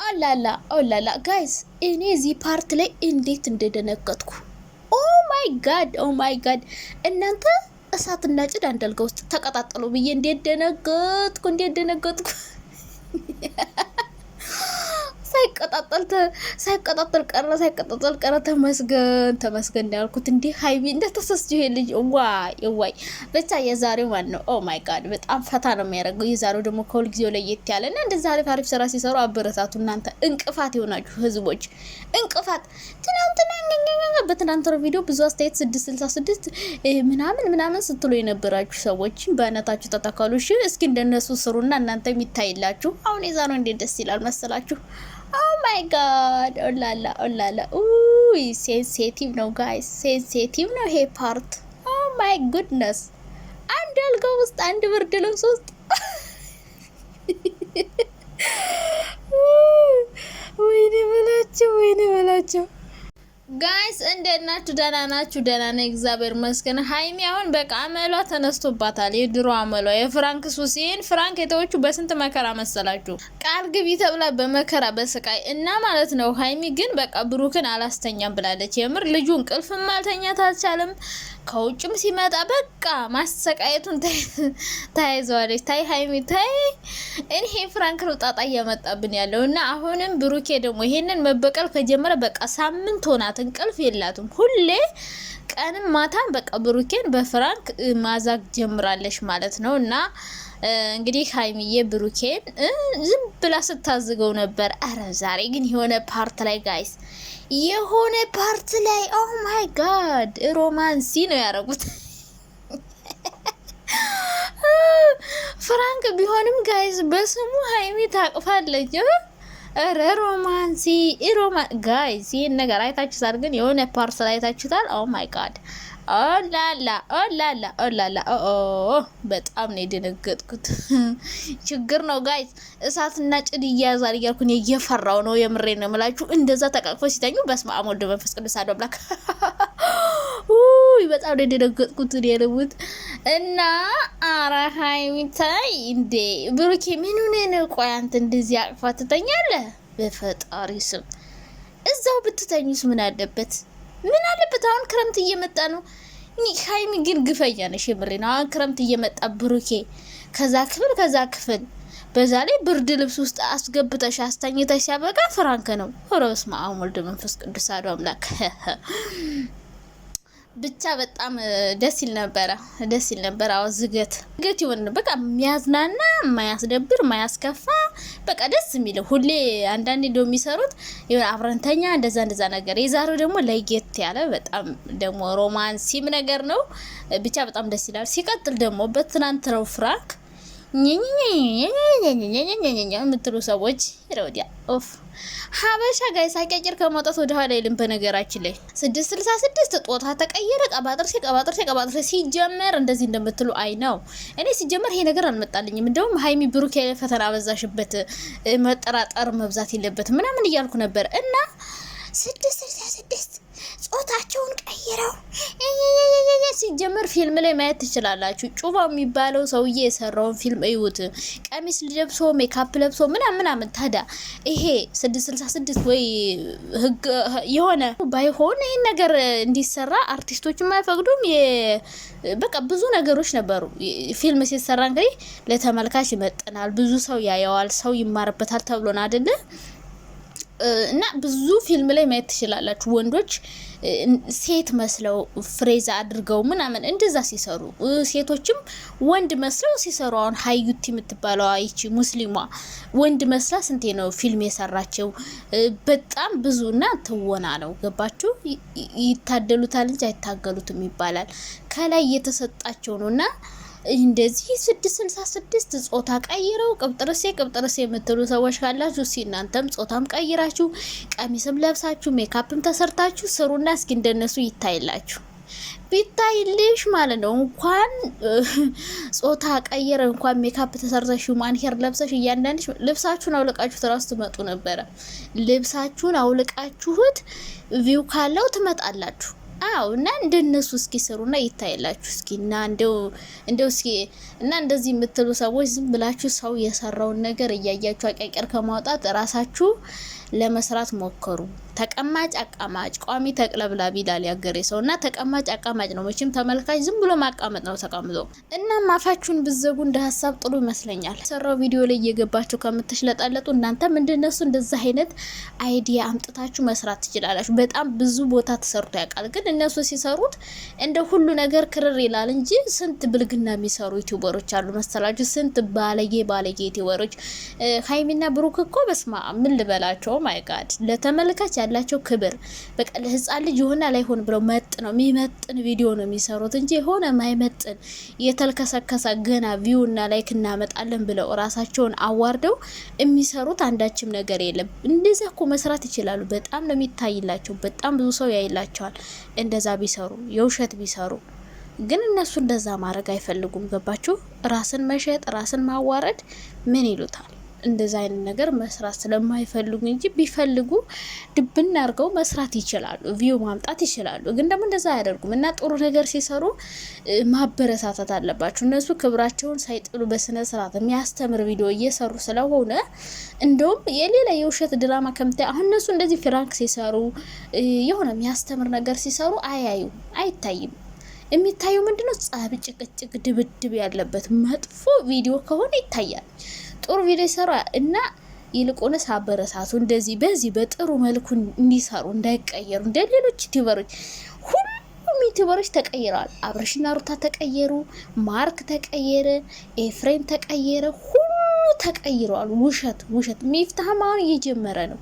ኦላላ ጋይስ እኔ እዚህ ፓርት ላይ እንዴት እንደደነገጥኩ ኦ ማይ ጋድ እናንተ እሳትና ጭድ አንደልጋ ውስጥ ተቀጣጠሉ ብዬ እንዴት ደነገጥኩ ሳይቀጣጠል ቀረ ተመስገን ያልኩት እንዴ ሃይሚ እንደተሰስጁ ይሄ ልጅ ዋይ ብቻ የዛሬው ማን ነው ኦ ማይ ጋድ በጣም ፈታ ነው የሚያደርገው የዛሬው ደግሞ ከሁል ጊዜው ለየት ያለና እንደዛ አሪፍ ስራ ሲሰሩ አበረታቱ እናንተ እንቅፋት ይሆናችሁ ህዝቦች እንቅፋት በትናንትናው ቪዲዮ ብዙ አስተያየት 666 ምናምን ስትሉ የነበራችሁ ሰዎች በእናታችሁ ተተካሉ እሺ እስኪ እንደነሱ ስሩና እናንተ የሚታይላችሁ አሁን የዛሬው እንዴት ደስ ይላል መሰላችሁ Oh my god, ኦላላ ሴንሲቲቭ ነው ጋይስ ሴንሲቲቭ ነው ይሄ ፓርት oh my goodness አንድ አልጋ ውስጥ አንድ ብርድ ልብስ ውስጥ ወይኔ በላቸው ጋይስ እንደናችሁ ደህና ናችሁ? ደህና ነኝ እግዚአብሔር ይመስገን። ሃይሚ አሁን በቃ አመሏ ተነስቶባታል። የድሮ አመሏ የፍራንክ ሱሲን ፍራንክ የተወቹ በስንት መከራ መሰላችሁ? ቃል ግቢ ተብላ በመከራ በስቃይ እና ማለት ነው። ሃይሚ ግን በቃ ብሩክን አላስተኛም ብላለች። የምር ልጁ እንቅልፍ ማልተኛት አልቻለም። ከውጭም ሲመጣ በቃ ማሰቃየቱን ታይዘዋለች። ታይ ሃይሚ ታይ እኔ ፍራንክ ነው ጣጣ እያመጣብን ያለው እና አሁንም ብሩኬ ደግሞ ይሄንን መበቀል ከጀመረ በቃ ሳምንት ሆናት እንቅልፍ የላትም ሁሌ ቀንም ማታም በቃ ብሩኬን በፍራንክ ማዛግ ጀምራለች ማለት ነው እና እንግዲህ ሃይሚዬ ብሩኬን ዝም ብላ ስታዝገው ነበር። አረ ዛሬ ግን የሆነ ፓርት ላይ ጋይስ የሆነ ፓርት ላይ ኦ ማይ ጋድ ሮማንሲ ነው ያደረጉት። ፍራንክ ቢሆንም ጋይስ በስሙ ሃይሚ ታቅፋለች። አረ ሮማንሲ ጋይስ ይሄን ነገር አይታችሁታል? ግን የሆነ ፓርት ላይ አይታችሁታል? ኦ ማይ ጋድ ኦላላ በጣም ነው የደነገጥኩት። ችግር ነው ጋይስ እሳትና ጭድ ይያዛል እያልኩ ነው እየፈራው ነው የምሬ ነው የምላችሁ። እንደዛ ተቃቅፎ ሲተኙ በስመ አብ ወልድ መንፈስ ቅዱስ አሐዱ አምላክ በጣም ነው የደነገጥኩት የለውት እና አራ ሃይሚታይ እንዴ ብሩኬ ምን ሆነ ነው? ቆይ አንተ እንደዚህ አቅፋ ትተኛለህ? በፈጣሪ ስም እዛው ብትተኙስ ምን አለበት? አሁን ክረምት እየመጣ ነው። ሃይሚ ግን ግፈኛ ነሽ የምሬና አሁን ክረምት እየመጣ ብሩኬ ከዛ ክፍል በዛ ላይ ብርድ ልብስ ውስጥ አስገብተሽ አስተኝተሽ ሲያበቃ ፍራንክ ነው። ሆሮስ ማአሙል መንፈስ ቅዱስ አሐዱ አምላክ ብቻ በጣም ደስ ይል ነበር። አዎ ዝገት ይወን በቃ የሚያዝናና የማያስደብር የማያስከፋ በቃ ደስ የሚለው ሁሌ አንዳንዴ እንደው የሚሰሩት ይወን አብረንተኛ እንደዛ ነገር። የዛሬው ደግሞ ለየት ያለ በጣም ደግሞ ሮማንሲም ነገር ነው። ብቻ በጣም ደስ ይላል። ሲቀጥል ደግሞ በትናንትናው ፍራንክ የምትሉ ሰዎች ረውዲያ ኦፍ ሀበሻ ጋይስ አቀጭር ከመውጣት ወደ ኋላ ይልም። በነገራችን ላይ 666 ጦታ ተቀየረ ቀባጥርሴ ሲጀመር እንደዚህ እንደምትሉ አይ ነው። እኔ ሲጀመር ይሄ ነገር አልመጣልኝም። እንደውም ሃይሚ ብሩክ ፈተና በዛሽበት መጠራጠር መብዛት የለበት ምናምን እያልኩ ነበር እና 666 ጾታቸውን ቀይረው ሲጀመር ፊልም ላይ ማየት ትችላላችሁ። ጩባ የሚባለው ሰውዬ የሰራውን ፊልም እዩት። ቀሚስ ለብሶ ሜካፕ ለብሶ ምናምን ታዳ ይሄ 666 ወይ ህግ የሆነ ባይሆን ይሄን ነገር እንዲሰራ አርቲስቶች የማይፈቅዱም። በቃ ብዙ ነገሮች ነበሩ። ፊልም ሲሰራ እንግዲህ ለተመልካች ይመጥናል፣ ብዙ ሰው ያየዋል፣ ሰው ይማርበታል ተብሎና አይደለ እና ብዙ ፊልም ላይ ማየት ትችላላችሁ። ወንዶች ሴት መስለው ፍሬዝ አድርገው ምናምን እንደዛ ሲሰሩ፣ ሴቶችም ወንድ መስለው ሲሰሩ። አሁን ሀዩቲ የምትባለው አይቺ ሙስሊሟ ወንድ መስላ ስንቴ ነው ፊልም የሰራቸው። በጣም ብዙና ትወና ነው። ገባችሁ? ይታደሉታል እንጂ አይታገሉትም ይባላል። ከላይ የተሰጣቸው ነውና እንደዚህ 666 ጾታ ቀይረው ቅብጥርሴ የምትሉ ሰዎች ካላችሁ እስኪ እናንተም ጾታም ቀይራችሁ ቀሚስም ለብሳችሁ ሜካፕም ተሰርታችሁ ስሩና እስኪ እንደነሱ ይታይላችሁ። ቢታይልሽ ማለት ነው። እንኳን ጾታ ቀይረ እንኳን ሜካፕ ተሰርተሽ ማን ሄር ለብሰሽ እያንዳንድሽ ልብሳችሁን አውልቃችሁ ተራስ ትመጡ ነበር። ልብሳችሁን አውልቃችሁት ቪው ካለው ትመጣላችሁ። አው እና እንደነሱ እስኪ ሰሩና ይታይላችሁ እስኪ እና እንደው እስኪ እና እንደዚህ የምትሉ ሰዎች ዝም ብላችሁ ሰው የሰራውን ነገር እያያችሁ አቀቀር ከማውጣት ራሳችሁ ለመስራት ሞከሩ። ተቀማጭ አቃማጭ ቋሚ ተቅለብላቢ ይላል ያገሬ ሰውና ተቀማጭ አቃማጭ ነው። መቼም ተመልካች ዝም ብሎ ማቃመጥ ነው ተቀምጦ እና ማፋችሁን ብዘጉ እንደ ሐሳብ ጥሩ ይመስለኛል። ሰራው ቪዲዮ ላይ እየገባችሁ ከምትሽለጣለጡ እናንተ ምንድነሱ እንደዛ አይነት አይዲያ አምጥታችሁ መስራት ትችላላችሁ። በጣም ብዙ ቦታ ተሰርቶ ያውቃል። ግን እነሱ ሲሰሩት እንደ ሁሉ ነገር ክርር ይላል እንጂ ስንት ብልግና የሚሰሩ ዩቲዩበሮች አሉ መሰላችሁ። ስንት ባለጌ ዩቲዩበሮች ሃይሚና ብሩክ እኮ በስማ ምን ልበላቸው ማይ ጋድ ለተመልካች ያላቸው ክብር በቃ ለህፃን ልጅ ይሆና ላይሆን ብለው ነው የሚመጥን ቪዲዮ ነው የሚሰሩት እንጂ ሆነ ማይመጥን የተልከሰከሰ ገና ቪው እና ላይክ እናመጣለን ብለው ራሳቸውን አዋርደው የሚሰሩት አንዳችም ነገር የለም። እንደዛ እኮ መስራት ይችላሉ። በጣም ነው የሚታይላቸው። በጣም ብዙ ሰው ያይላቸዋል እንደዛ ቢሰሩ የውሸት ቢሰሩ። ግን እነሱ እንደዛ ማድረግ አይፈልጉም። ገባችሁ? ራስን መሸጥ ራስን ማዋረድ ምን ይሉታል? እንደዛ አይነት ነገር መስራት ስለማይፈልጉ እንጂ ቢፈልጉ ድብና አርገው መስራት ይችላሉ። ቪው ማምጣት ይችላሉ። ግን ደግሞ እንደዛ አያደርጉም። እና ጥሩ ነገር ሲሰሩ ማበረታታት አለባችሁ። እነሱ ክብራቸውን ሳይጥሉ በስነ ስርዓት የሚያስተምር ቪዲዮ እየሰሩ ስለሆነ እንደውም የሌላ የውሸት ድራማ ከምታይ አሁን እነሱ እንደዚህ ፍራንክ ሲሰሩ የሆነ የሚያስተምር ነገር ሲሰሩ አይታይም። የሚታየው ምንድነው? ጸብ፣ ጭቅጭቅ፣ ድብድብ ያለበት መጥፎ ቪዲዮ ከሆነ ይታያል። ጥሩ ቪዲዮ ይሰራ እና ይልቁንስ አበረታቱ። እንደዚህ በዚህ በጥሩ መልኩ እንዲሰሩ እንዳይቀየሩ። እንደ ሌሎች ዩቲዩበሮች ሁሉም ዩቲዩበሮች ተቀይረዋል። አብርሽና ሩታ ተቀየሩ፣ ማርክ ተቀየረ፣ ኤፍሬም ተቀየረ፣ ሁሉ ተቀይረዋል። ውሸት ሚፍታህም አሁን እየጀመረ ነው።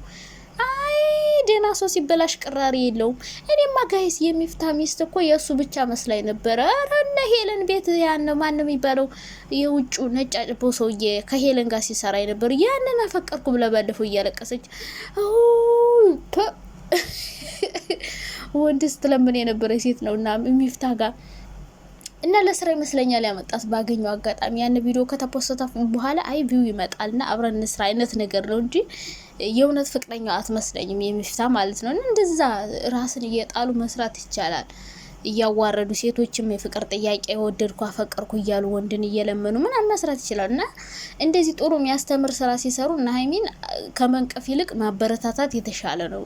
ደና ሰው ሲበላሽ ቅራሪ የለውም። እኔማ ጋይስ የሚፍታ ሚስት እኮ የሱ ብቻ መስላይ ነበር። አረነ ሄለን ቤት ያን ማን ነው የሚባለው የውጩ ነጫጭቦ ሰውዬ ከሄለን ጋር ሲሰራ ነበር። ያንን አፈቀርኩ ብለ ባለፈው እያለቀሰች ወንድስ ተለምን የነበረ ሴት ነውና የሚፍታ ጋር እና ለስራ ይመስለኛል ያመጣት ባገኘው አጋጣሚ ያን ቪዲዮ ከተፖስተ በኋላ ቪው ይመጣልና አብረን እንስራ አይነት ነገር ነው እንጂ የእውነት ፍቅረኛው አትመስለኝም የሚፍታ ማለት ነው። እና እንደዛ ራስን እየጣሉ መስራት ይቻላል። እያዋረዱ ሴቶችም የፍቅር ጥያቄ ወደድኩ አፈቀርኩ እያሉ ወንድን እየለመኑ ምን መስራት ይችላል። እና እንደዚህ ጥሩ የሚያስተምር ስራ ሲሰሩ እና ሃይሚን ከመንቀፍ ይልቅ ማበረታታት የተሻለ ነው፣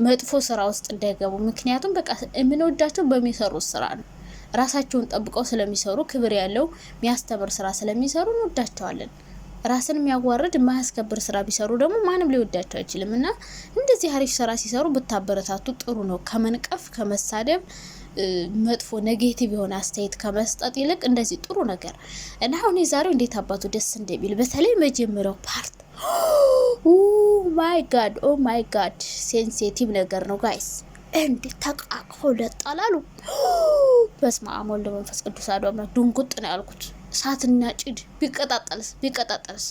መጥፎ ስራ ውስጥ እንዳይገቡ። ምክንያቱም በቃ የምንወዳቸው በሚሰሩት ስራ ነው። ራሳቸውን ጠብቀው ስለሚሰሩ ክብር ያለው የሚያስተምር ስራ ስለሚሰሩ እንወዳቸዋለን። ራስን የሚያዋርድ የማያስከብር ስራ ቢሰሩ ደግሞ ማንም ሊወዳቸው አይችልም። እና እንደዚህ አሪፍ ስራ ሲሰሩ ብታበረታቱ ጥሩ ነው። ከመንቀፍ ከመሳደብ መጥፎ ኔጌቲቭ የሆነ አስተያየት ከመስጠት ይልቅ እንደዚህ ጥሩ ነገር እና አሁን የዛሬው እንዴት አባቱ ደስ እንደሚል በተለይ መጀመሪያው ፓርት ኦ ማይ ጋድ ሴንሲቲቭ ነገር ነው ጋይስ። እንዴት ተቃቅፈው ለጣላሉ። በስመ አብ ወወልድ ወመንፈስ ቅዱስ አሐዱ አምላክ። ድንጉጥ ነው ያልኩት። እሳትና ጭድ ቢቀጣጠልስ